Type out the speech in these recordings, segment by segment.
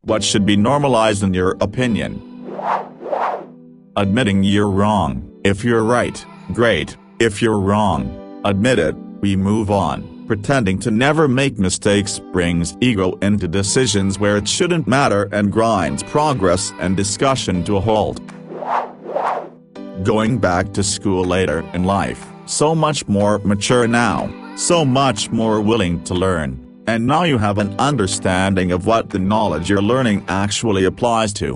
What should be normalized in your opinion? Admitting you're wrong. If you're right, great. If you're wrong, admit it, we move on. Pretending to never make mistakes brings ego into decisions where it shouldn't matter and grinds progress and discussion to a halt. Going back to school later in life, so much more mature now, so much more willing to learn, and now you have an understanding of what the knowledge you're learning actually applies to.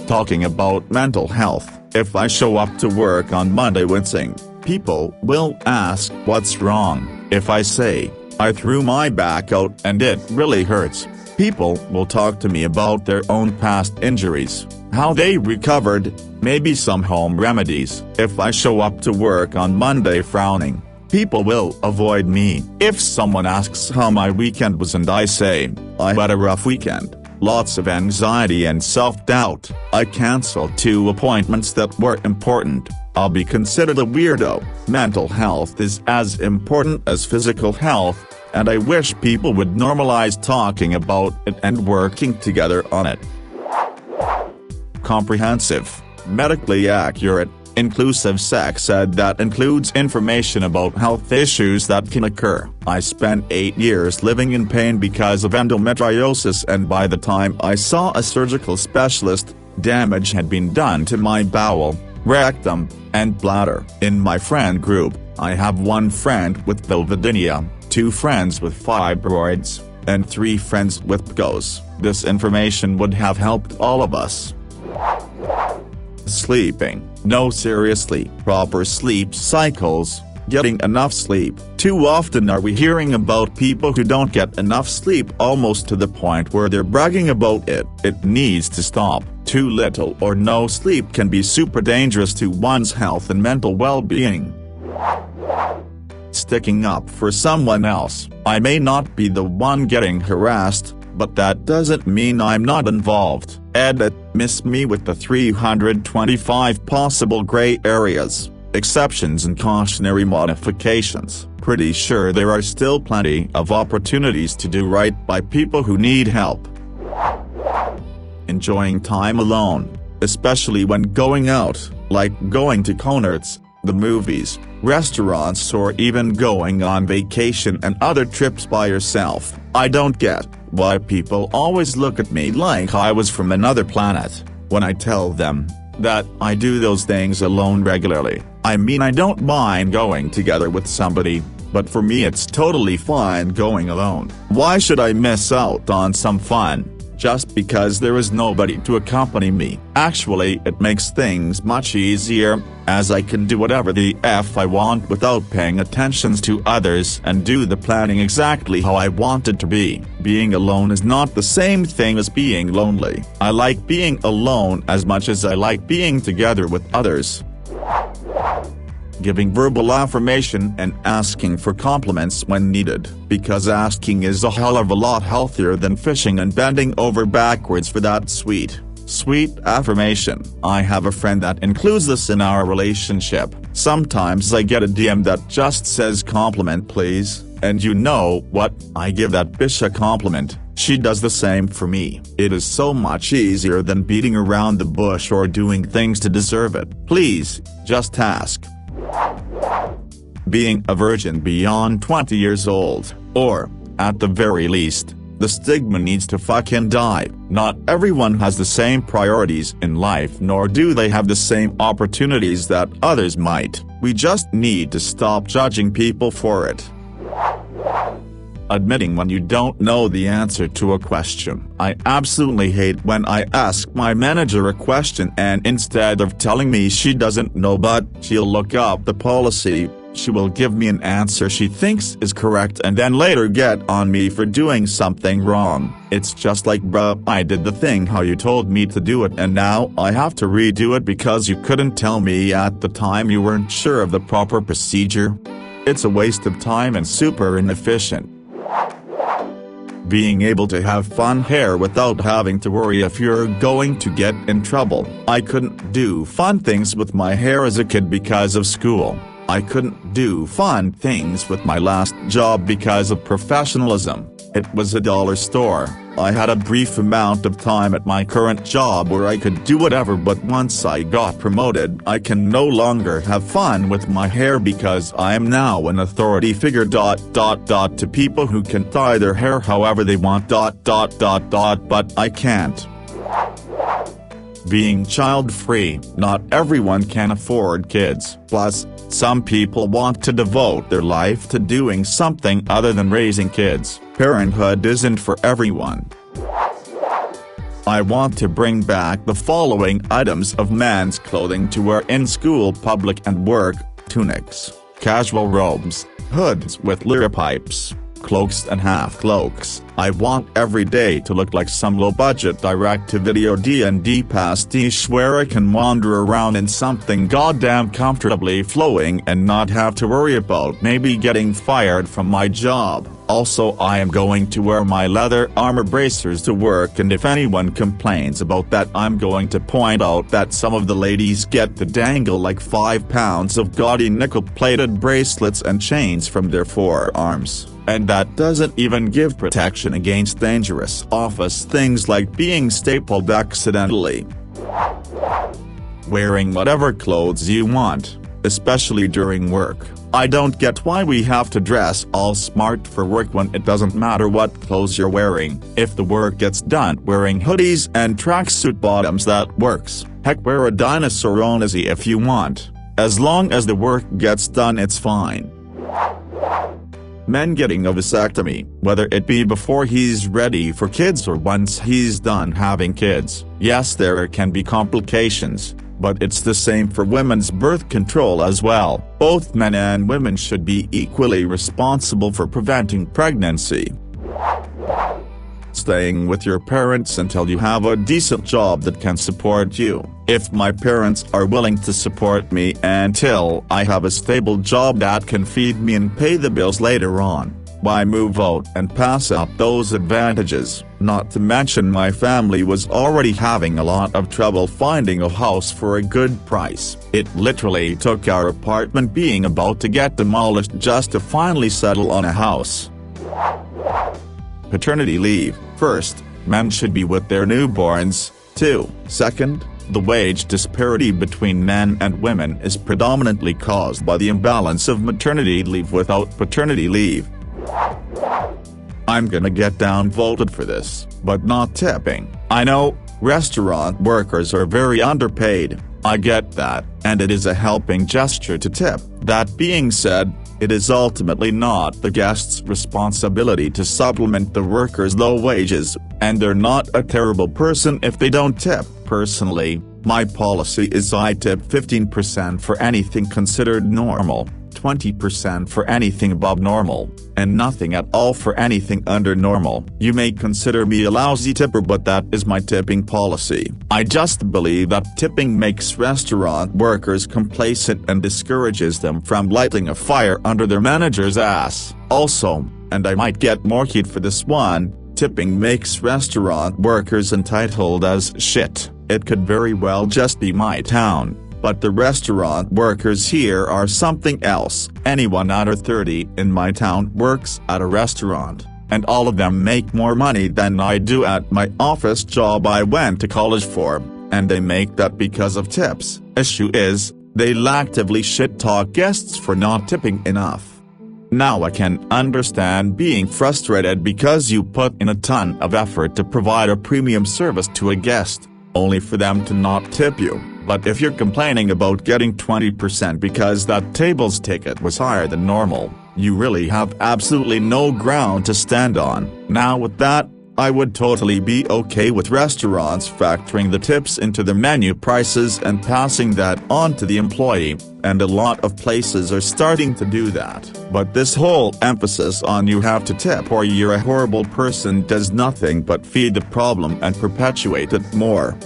Talking about mental health, if I show up to work on Monday wincing, people will ask what's wrong. If I say, I threw my back out and it really hurts, people will talk to me about their own past injuries, how they recovered, maybe some home remedies. If I show up to work on Monday frowning, people will avoid me. If someone asks how my weekend was and I say, I had a rough weekend, lots of anxiety and self-doubt, I canceled 2 appointments that were important, I'll be considered a weirdo. Mental health is as important as physical health, and I wish people would normalize talking about it and working together on it. Comprehensive, medically accurate, inclusive sex ed that includes information about health issues that can occur. I spent 8 years living in pain because of endometriosis, and by the time I saw a surgical specialist, damage had been done to my bowel, rectum, and bladder. In my friend group, I have 1 friend with vulvodynia, 2 friends with fibroids, and 3 friends with PCOS. This information would have helped all of us. Sleeping. No, seriously, proper sleep cycles, getting enough sleep. Too often are we hearing about people who don't get enough sleep, almost to the point where they're bragging about it. It needs to stop. Too little or no sleep can be super dangerous to one's health and mental well-being. Sticking up for someone else. I may not be the one getting harassed, but that doesn't mean I'm not involved. Edit, miss me with the 325 possible gray areas, exceptions and cautionary modifications. Pretty sure there are still plenty of opportunities to do right by people who need help. Enjoying time alone, especially when going out, like going to concerts, the movies, restaurants, or even going on vacation and other trips by yourself. I don't get why people always look at me like I was from another planet when I tell them that I do those things alone regularly. I mean, I don't mind going together with somebody, but for me it's totally fine going alone. Why should I miss out on some fun just because there is nobody to accompany me? Actually, it makes things much easier, as I can do whatever the F I want without paying attention to others and do the planning exactly how I want it to be. Being alone is not the same thing as being lonely. I like being alone as much as I like being together with others. Giving verbal affirmation and asking for compliments when needed, because asking is a hell of a lot healthier than fishing and bending over backwards for that sweet affirmation. I have a friend that includes this in our relationship. Sometimes I get a DM that just says compliment please, and you know what, I give that bitch a compliment. She does the same for me. It is so much easier than beating around the bush or doing things to deserve it. Please, just ask. Being a virgin beyond 20 years old, or, at the very least, the stigma needs to fucking die. Not everyone has the same priorities in life, nor do they have the same opportunities that others might. We just need to stop judging people for it. Admitting when you don't know the answer to a question. I absolutely hate when I ask my manager a question and instead of telling me she doesn't know but she'll look up the policy, she will give me an answer she thinks is correct and then later get on me for doing something wrong. It's just like, bruh, I did the thing how you told me to do it and now I have to redo it because you couldn't tell me at the time you weren't sure of the proper procedure. It's a waste of time and super inefficient. Being able to have fun hair without having to worry if you're going to get in trouble. I couldn't do fun things with my hair as a kid because of school. I couldn't do fun things with my last job because of professionalism. It was a dollar store. I had a brief amount of time at my current job where I could do whatever, but once I got promoted I can no longer have fun with my hair because I am now an authority figure ... to people who can dye their hair however they want ... but I can't. Being child-free, not everyone can afford kids. Plus, some people want to devote their life to doing something other than raising kids. Parenthood isn't for everyone. I want to bring back the following items of man's clothing to wear in school, public and work: tunics, casual robes, hoods with lyre pipes, cloaks and half cloaks. I want every day to look like some low-budget direct-to-video D&D pastiche where I can wander around in something goddamn comfortably flowing and not have to worry about maybe getting fired from my job. Also, I am going to wear my leather armor bracers to work, and if anyone complains about that, I'm going to point out that some of the ladies get to dangle like 5 pounds of gaudy nickel-plated bracelets and chains from their forearms. And that doesn't even give protection against dangerous office things like being stapled accidentally. Wearing whatever clothes you want, especially during work. I don't get why we have to dress all smart for work when it doesn't matter what clothes you're wearing. If the work gets done wearing hoodies and tracksuit bottoms, that works. Heck, wear a dinosaur onesie if you want. As long as the work gets done, it's fine. Men getting a vasectomy, whether it be before he's ready for kids or once he's done having kids. Yes, there can be complications, but it's the same for women's birth control as well. Both men and women should be equally responsible for preventing pregnancy. Staying with your parents until you have a decent job that can support you. If my parents are willing to support me until I have a stable job that can feed me and pay the bills later on, why move out and pass up those advantages? Not to mention my family was already having a lot of trouble finding a house for a good price. It literally took our apartment being about to get demolished just to finally settle on a house. Paternity leave. First, men should be with their newborns. Second, the wage disparity between men and women is predominantly caused by the imbalance of maternity leave without paternity leave. I'm gonna get downvoted for this, but not tipping. I know, restaurant workers are very underpaid. I get that, and it is a helping gesture to tip. That being said, it is ultimately not the guest's responsibility to supplement the workers' low wages, and they're not a terrible person if they don't tip. Personally, my policy is I tip 15% for anything considered normal, 20% for anything above normal, and nothing at all for anything under normal. You may consider me a lousy tipper, but that is my tipping policy. I just believe that tipping makes restaurant workers complacent and discourages them from lighting a fire under their manager's ass. Also, and I might get more heat for this one, tipping makes restaurant workers entitled as shit. It could very well just be my town, but the restaurant workers here are something else. Anyone under 30 in my town works at a restaurant, and all of them make more money than I do at my office job I went to college for, and they make that because of tips. Issue is, they'll actively shit-talk guests for not tipping enough. Now I can understand being frustrated because you put in a ton of effort to provide a premium service to a guest, only for them to not tip you. But if you're complaining about getting 20% because that table's ticket was higher than normal, you really have absolutely no ground to stand on. Now with that, I would totally be okay with restaurants factoring the tips into their menu prices and passing that on to the employee, and a lot of places are starting to do that. But this whole emphasis on you have to tip or you're a horrible person does nothing but feed the problem and perpetuate it more.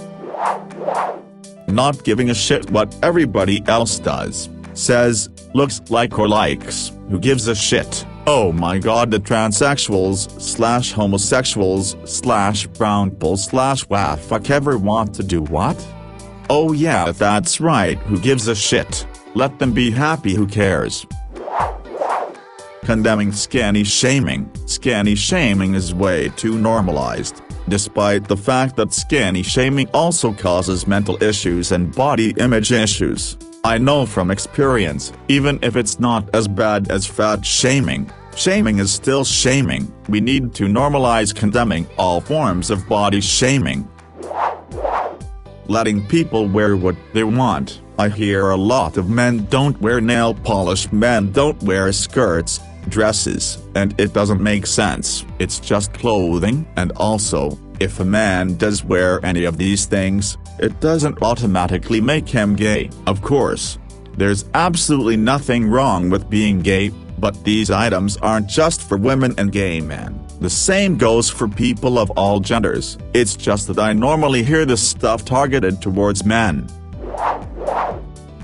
Not giving a shit what everybody else does, says, looks like or likes. Who gives a shit? Oh my god, the transsexuals/homosexuals/brown bull/wah-fuck ever want to do what? Oh yeah, that's right, who gives a shit? Let them be happy, who cares? Condemning skinny shaming. Skinny shaming is way too normalized, despite the fact that skinny shaming also causes mental issues and body image issues. I know from experience, even if it's not as bad as fat shaming, shaming is still shaming. We need to normalize condemning all forms of body shaming. Letting people wear what they want. I hear a lot of men don't wear nail polish, men don't wear skirts, dresses, and it doesn't make sense. It's just clothing. And also, if a man does wear any of these things, it doesn't automatically make him gay. Of course, there's absolutely nothing wrong with being gay, but these items aren't just for women and gay men. The same goes for people of all genders. It's just that I normally hear this stuff targeted towards men.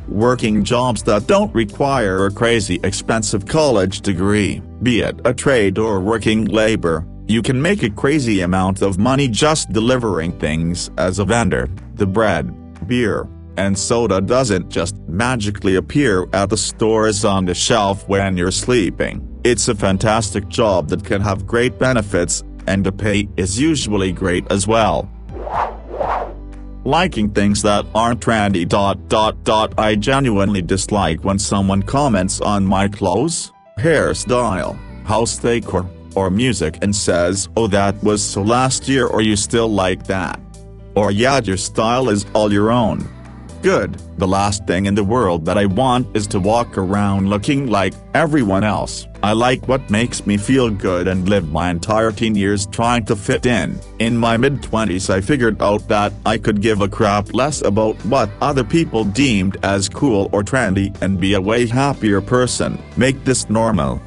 Working jobs that don't require a crazy expensive college degree, be it a trade or working labor. You can make a crazy amount of money just delivering things as a vendor. The bread, beer, and soda doesn't just magically appear at the stores on the shelf when you're sleeping. It's a fantastic job that can have great benefits, and the pay is usually great as well. Liking things that aren't trendy. I genuinely dislike when someone comments on my clothes, hairstyle, house decor, or music and says, "Oh, that was so last year," or "You still like that," or "Yeah, your style is all your own." Good. The last thing in the world that I want is to walk around looking like everyone else. I like what makes me feel good and lived my entire teen years trying to fit in. In my mid-20s I figured out that I could give a crap less about what other people deemed as cool or trendy and be a way happier person. Make this normal.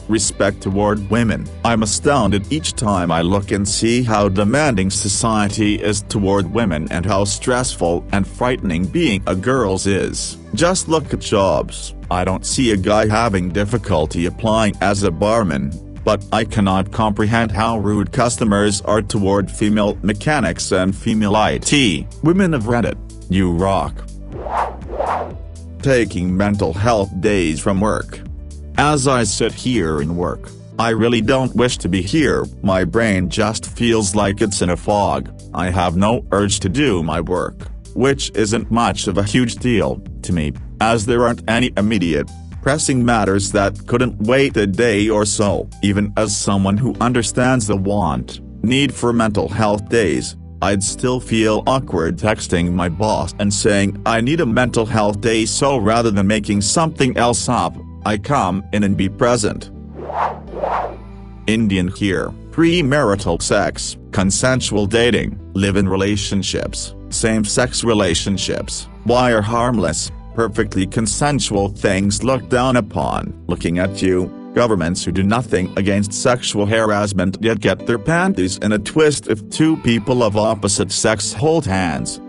Respect toward women. I'm astounded each time I look and see how demanding society is toward women and how stressful and frightening being a girl is. Just look at jobs. I don't see a guy having difficulty applying as a barman, but I cannot comprehend how rude customers are toward female mechanics and female IT. Women of Reddit, you rock. Taking mental health days from work. As I sit here in work, I really don't wish to be here. My brain just feels like it's in a fog. I have no urge to do my work, which isn't much of a huge deal to me, as there aren't any immediate, pressing matters that couldn't wait a day or so. Even as someone who understands the need for mental health days, I'd still feel awkward texting my boss and saying I need a mental health day, so rather than making something else up, I come in and be present. Indian here. Premarital sex, consensual dating, live-in relationships, same-sex relationships. Why are harmless, perfectly consensual things looked down upon? Looking at you, governments who do nothing against sexual harassment yet get their panties in a twist if two people of opposite sex hold hands.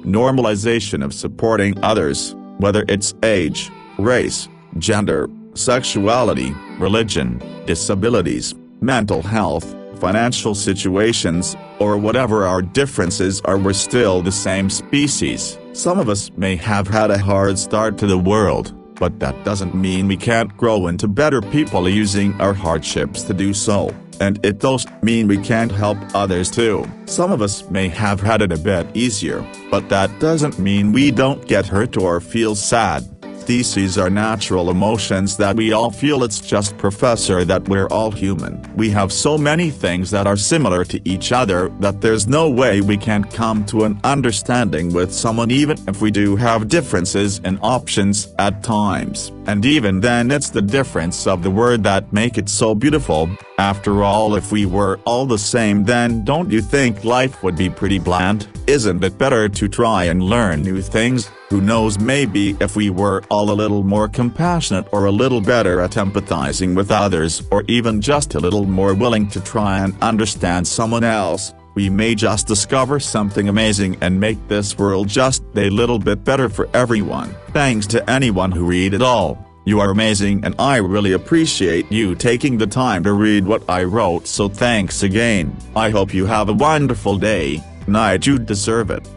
Normalization of supporting others, whether it's age, race, gender, sexuality, religion, disabilities, mental health, financial situations, or whatever our differences are, we're still the same species. Some of us may have had a hard start to the world, but that doesn't mean we can't grow into better people using our hardships to do so. And it doesn't mean we can't help others too. Some of us may have had it a bit easier, but that doesn't mean we don't get hurt or feel sad. These are natural emotions that we all feel. It's just professor that we're all human. We have so many things that are similar to each other that there's no way we can't come to an understanding with someone, even if we do have differences and options at times. And even then, it's the difference of the word that make it so beautiful. After all, if we were all the same, then don't you think life would be pretty bland? Isn't it better to try and learn new things? Who knows, maybe if we were all a little more compassionate or a little better at empathizing with others, or even just a little more willing to try and understand someone else, we may just discover something amazing and make this world just a little bit better for everyone. Thanks to anyone who read it all. You are amazing, and I really appreciate you taking the time to read what I wrote, so thanks again. I hope you have a wonderful day, night. You deserve it.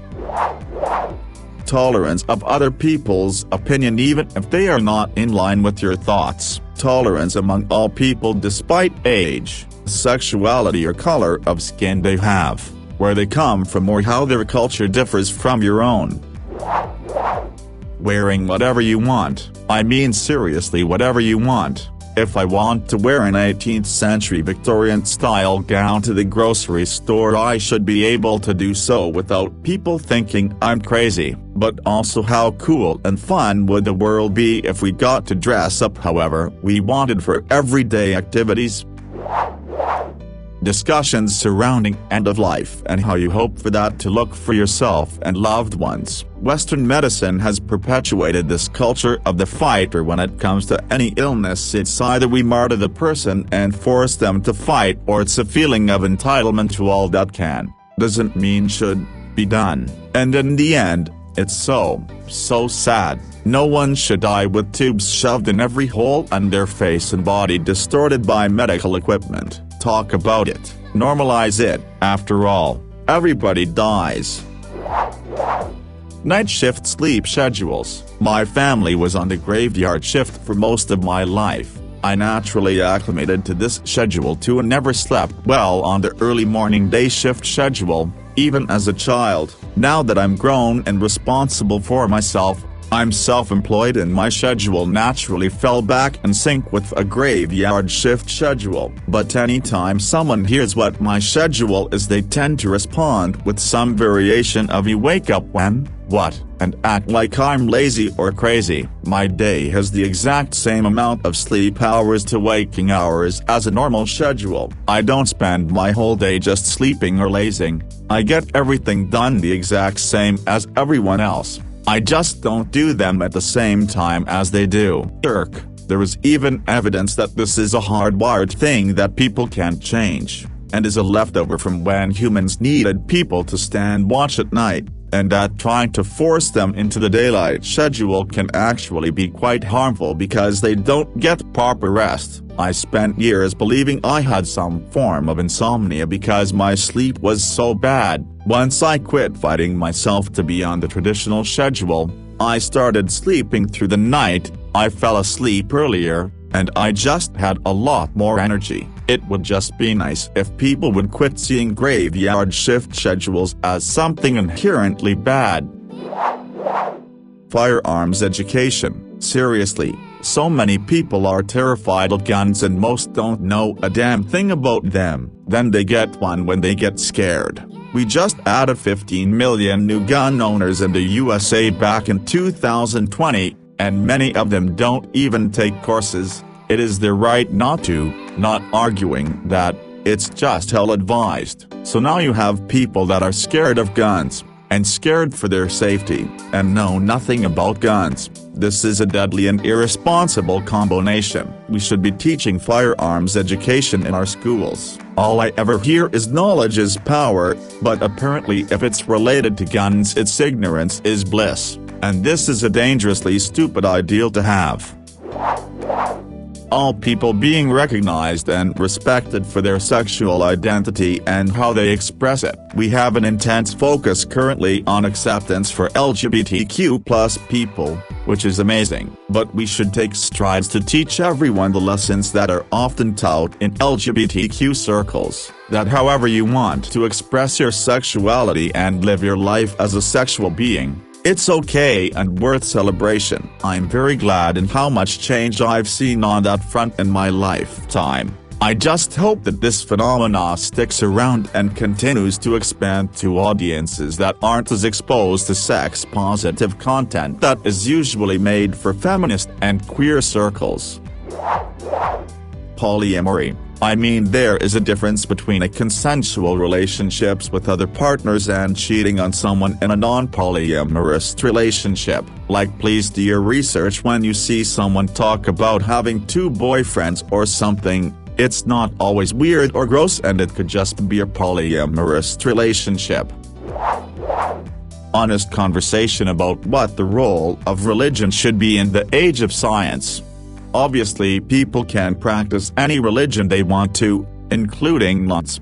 Tolerance of other people's opinion even if they are not in line with your thoughts. Tolerance among all people despite age, sexuality or color of skin they have, where they come from or how their culture differs from your own. Wearing whatever you want, I mean seriously whatever you want. If I want to wear an 18th century Victorian-style gown to the grocery store, I should be able to do so without people thinking I'm crazy. But also, how cool and fun would the world be if we got to dress up however we wanted for everyday activities? Discussions surrounding end of life and how you hope for that to look for yourself and loved ones. Western medicine has perpetuated this culture of the fighter when it comes to any illness. It's either we martyr the person and force them to fight, or it's a feeling of entitlement to all that doesn't mean should be done. And in the end, it's so sad. No one should die with tubes shoved in every hole and their face and body distorted by medical equipment. Talk about it, normalize it. After all, everybody dies. Night shift sleep schedules. My family was on the graveyard shift for most of my life. I naturally acclimated to this schedule too and never slept well on the early morning day shift schedule, even as a child. Now that I'm grown and responsible for myself, I'm self-employed and my schedule naturally fell back in sync with a graveyard shift schedule. But anytime someone hears what my schedule is, they tend to respond with some variation of "you wake up when, what," and act like I'm lazy or crazy. My day has the exact same amount of sleep hours to waking hours as a normal schedule. I don't spend my whole day just sleeping or lazing. I get everything done the exact same as everyone else. I just don't do them at the same time as they do. There is even evidence that this is a hardwired thing that people can't change, and is a leftover from when humans needed people to stand watch at night, and that trying to force them into the daylight schedule can actually be quite harmful because they don't get proper rest. I spent years believing I had some form of insomnia because my sleep was so bad. Once I quit fighting myself to be on the traditional schedule, I started sleeping through the night, I fell asleep earlier, and I just had a lot more energy. It would just be nice if people would quit seeing graveyard shift schedules as something inherently bad. Firearms education. Seriously, so many people are terrified of guns and most don't know a damn thing about them. Then they get one when they get scared. We just added 15 million new gun owners in the USA back in 2020, and many of them don't even take courses. It is their right not to, not arguing that, it's just ill-advised. So now you have people that are scared of guns, and scared for their safety, and know nothing about guns. This is a deadly and irresponsible combination. We should be teaching firearms education in our schools. All I ever hear is knowledge is power, but apparently if it's related to guns, it's ignorance is bliss, and this is a dangerously stupid ideal to have. All people being recognized and respected for their sexual identity and how they express it. We have an intense focus currently on acceptance for LGBTQ+ people, which is amazing, but we should take strides to teach everyone the lessons that are often taught in LGBTQ circles, that however you want to express your sexuality and live your life as a sexual being, it's okay and worth celebration. I'm very glad in how much change I've seen on that front in my lifetime. I just hope that this phenomena sticks around and continues to expand to audiences that aren't as exposed to sex-positive content that is usually made for feminist and queer circles. Polyamory. I mean, there is a difference between a consensual relationships with other partners and cheating on someone in a non-polyamorous relationship. Like, please do your research when you see someone talk about having 2 boyfriends or something. It's not always weird or gross, and it could just be a polyamorous relationship. Honest conversation about what the role of religion should be in the age of science. Obviously, people can practice any religion they want to, including nuns.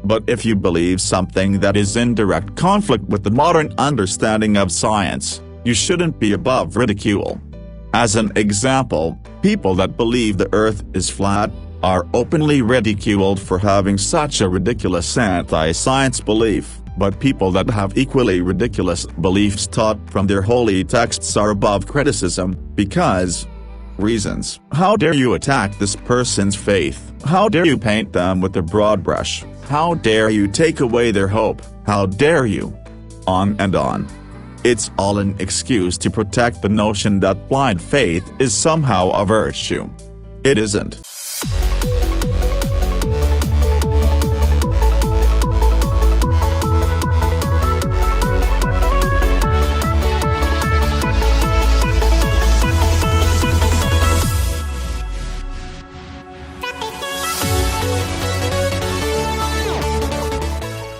But if you believe something that is in direct conflict with the modern understanding of science, you shouldn't be above ridicule. As an example, people that believe the earth is flat are openly ridiculed for having such a ridiculous anti-science belief, but people that have equally ridiculous beliefs taught from their holy texts are above criticism, because reasons. How dare you attack this person's faith? How dare you paint them with a broad brush? How dare you take away their hope? How dare you? On and on. It's all an excuse to protect the notion that blind faith is somehow a virtue. It isn't.